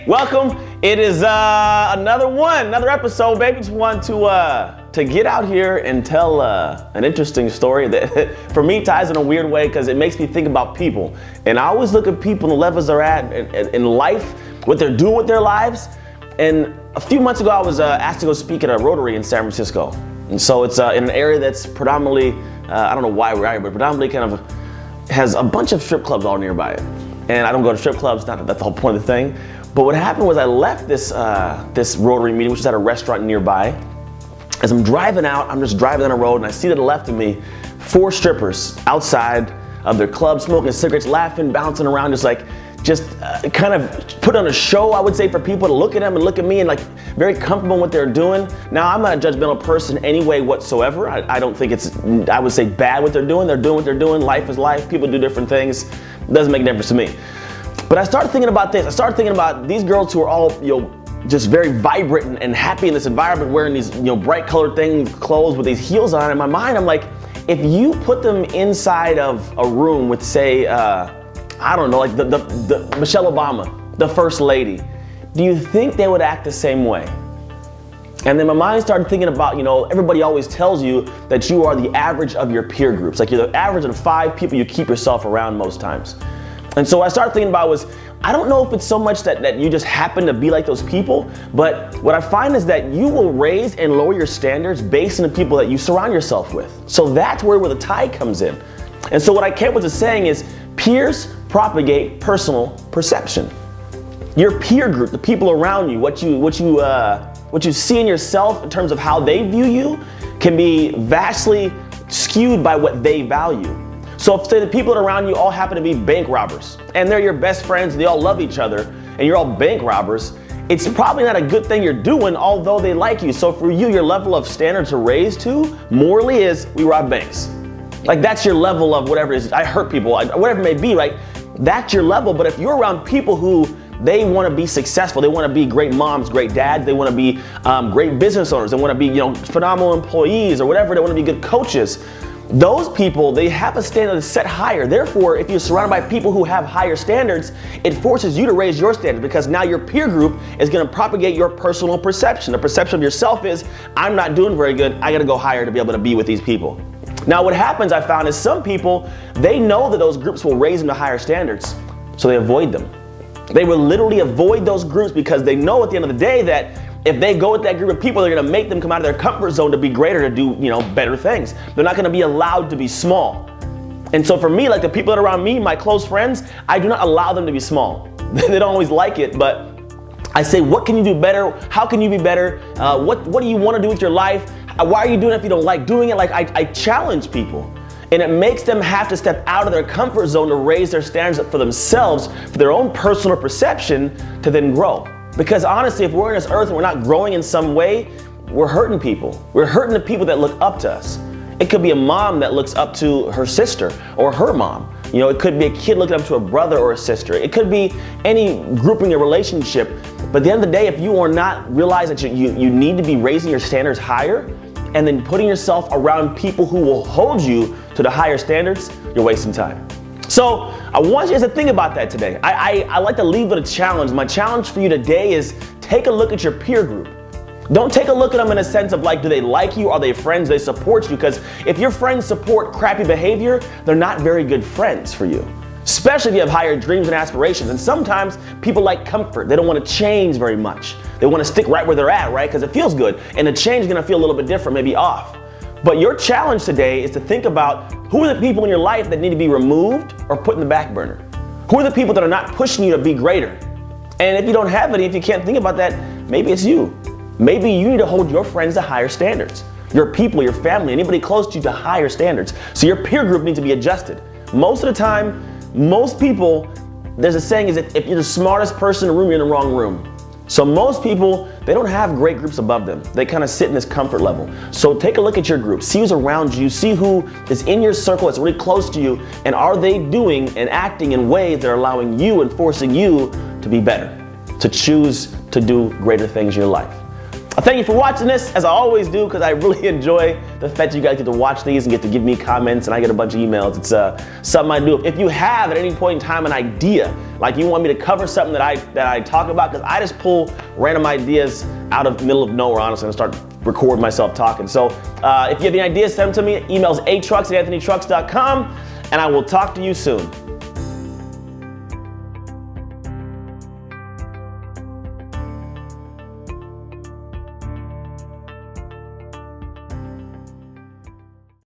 Welcome. It is another episode, baby. Just want to get out here and tell an interesting story that for me ties in a weird way because it makes me think about people. And I always look at people and the levels they're at in life, what they're doing with their lives. And a few months ago, I was asked to go speak at a Rotary in San Francisco. And so it's in an area that's predominantly, I don't know why we're out here, but predominantly kind of has a bunch of strip clubs all nearby it. And I don't go to strip clubs, not that that's the whole point of the thing. But what happened was I left this Rotary meeting, which was at a restaurant nearby. As I'm driving out, I'm just driving down the road and I see to the left of me 4 strippers outside of their club, smoking cigarettes, laughing, bouncing around, just kind of put on a show, I would say, for people to look at them and look at me and like very comfortable in what they're doing. Now, I'm not a judgmental person anyway whatsoever. I don't think it's, I would say, bad what they're doing. They're doing what they're doing. Life is life. People do different things. It doesn't make a difference to me. But I started thinking about this. I started thinking about these girls who are all, just very vibrant and happy in this environment, wearing these, bright colored clothes with these heels on. In my mind, I'm like, if you put them inside of a room with, say, I don't know, like the Michelle Obama, the first lady, do you think they would act the same way? And then my mind started thinking about, everybody always tells you that you are the average of your peer groups. Like you're the average of the 5 people you keep yourself around most times. And so what I started thinking about was, I don't know if it's so much that you just happen to be like those people, but what I find is that you will raise and lower your standards based on the people that you surround yourself with. So that's where the tie comes in. And so what I came with the saying is, peers propagate personal perception. Your peer group, the people around you, what you see in yourself in terms of how they view you can be vastly skewed by what they value. So if, say, the people around you all happen to be bank robbers and they're your best friends and they all love each other and you're all bank robbers, it's probably not a good thing you're doing, although they like you. So for you, your level of standard to raise to morally is, we rob banks. Like that's your level of whatever it is. I hurt people, whatever it may be, right? That's your level. But if you're around people who they want to be successful, they want to be great moms, great dads, they want to be great business owners, they want to be phenomenal employees or whatever, they want to be good coaches. Those people, they have a standard that's set higher. Therefore, if you're surrounded by people who have higher standards, it forces you to raise your standard because now your peer group is going to propagate your personal perception. The perception of yourself is, I'm not doing very good, I got to go higher to be able to be with these people. Now what happens, I found, is some people, they know that those groups will raise them to higher standards, so they avoid them. They will literally avoid those groups because they know at the end of the day that if they go with that group of people, they're gonna make them come out of their comfort zone to be greater, to do, better things. They're not gonna be allowed to be small. And so for me, like the people that are around me, my close friends, I do not allow them to be small. They don't always like it, but I say, what can you do better? How can you be better? What do you wanna do with your life? Why are you doing it if you don't like doing it? Like I challenge people. And it makes them have to step out of their comfort zone to raise their standards up for themselves, for their own personal perception, to then grow. Because honestly, if we're on this earth and we're not growing in some way, we're hurting people. We're hurting the people that look up to us. It could be a mom that looks up to her sister or her mom. It could be a kid looking up to a brother or a sister. It could be any grouping or relationship. But at the end of the day, if you are not realizing that you need to be raising your standards higher and then putting yourself around people who will hold you to the higher standards, you're wasting time. So I want you guys to think about that today. I like to leave with a challenge. My challenge for you today is take a look at your peer group. Don't take a look at them in a sense of like, do they like you? Are they friends? Do they support you? Because if your friends support crappy behavior, they're not very good friends for you. Especially if you have higher dreams and aspirations. And sometimes people like comfort. They don't want to change very much. They want to stick right where they're at, right? Because it feels good. And the change is going to feel a little bit different, maybe off. But your challenge today is to think about who are the people in your life that need to be removed or put in the back burner. Who are the people that are not pushing you to be greater? And if you don't have any, if you can't think about that, maybe it's you. Maybe you need to hold your friends to higher standards. Your people, your family, anybody close to you to higher standards. So your peer group needs to be adjusted. Most of the time, most people, there's a saying is that if you're the smartest person in the room, you're in the wrong room. So most people, they don't have great groups above them. They kind of sit in this comfort level. So take a look at your group. See who's around you. See who is in your circle that's really close to you. And are they doing and acting in ways that are allowing you and forcing you to be better, to choose to do greater things in your life. Thank you for watching this, as I always do, because I really enjoy the fact that you guys get to watch these and get to give me comments, and I get a bunch of emails. It's something I do. If you have at any point in time an idea, like you want me to cover something that I talk about, because I just pull random ideas out of the middle of nowhere, honestly, and start recording myself talking. So if you have any ideas, send them to me. Email's atrucks@anthonytrucks.com, and I will talk to you soon.